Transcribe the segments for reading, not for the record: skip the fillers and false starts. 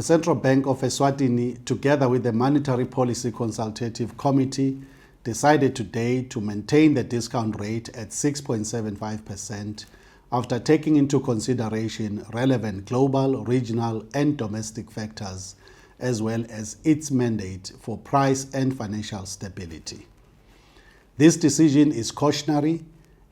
Central Bank of Eswatini, together with the Monetary Policy Consultative Committee, decided today to maintain the discount rate at 6.75% after taking into consideration relevant global, regional, and domestic factors, as well as its mandate for price and financial stability. This decision is cautionary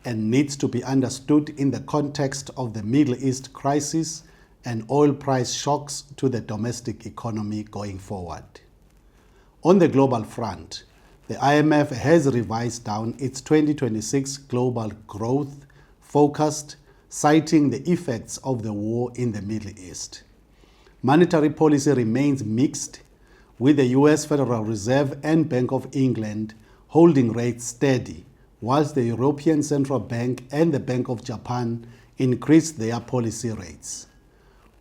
and needs to be understood in the context of the Middle East crisis and oil price shocks to the domestic economy going forward. On the global front, the IMF has revised down its 2026 global growth forecast, citing the effects of the war in the Middle East. Monetary policy remains mixed, with the US Federal Reserve and Bank of England holding rates steady, whilst the European Central Bank and the Bank of Japan increased their policy rates.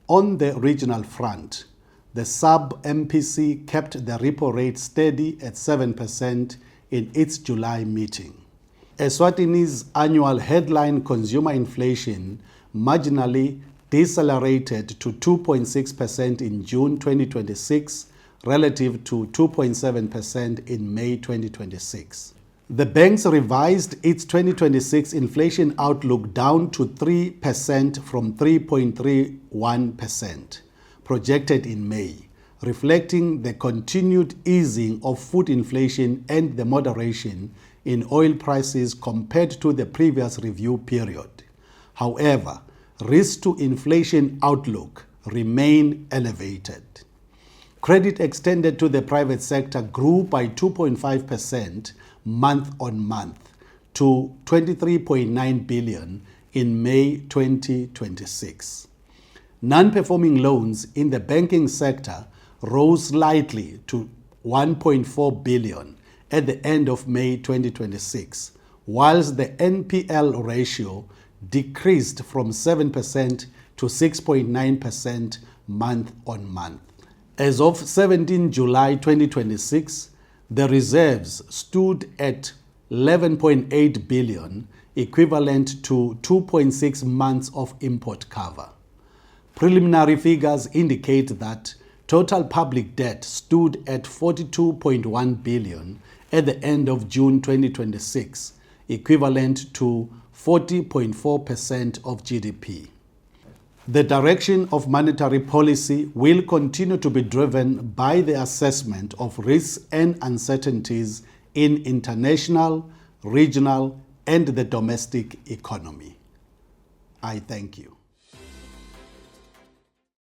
On the regional front, the sub-MPC kept the repo rate steady at 7% in its July meeting. Eswatini's annual headline consumer inflation marginally decelerated to 2.6% in June 2026 relative to 2.7% in May 2026. The banks revised its 2026 inflation outlook down to 3% from 3.31% projected in May, reflecting the continued easing of food inflation and the moderation in oil prices compared to the previous review period. However, risks to inflation outlook remain elevated. Credit extended to the private sector grew by 2.5% month-on-month to 23.9 billion in May 2026. Non-performing loans in the banking sector rose slightly to 1.4 billion at the end of May 2026, whilst the NPL ratio decreased from 7% to 6.9% month-on-month. As of 17 July 2026, the reserves stood at 11.8 billion, equivalent to 2.6 months of import cover. Preliminary figures indicate that total public debt stood at 42.1 billion at the end of June 2026, equivalent to 40.4% of GDP. The direction of monetary policy will continue to be driven by the assessment of risks and uncertainties in international, regional, and the domestic economy. I thank you.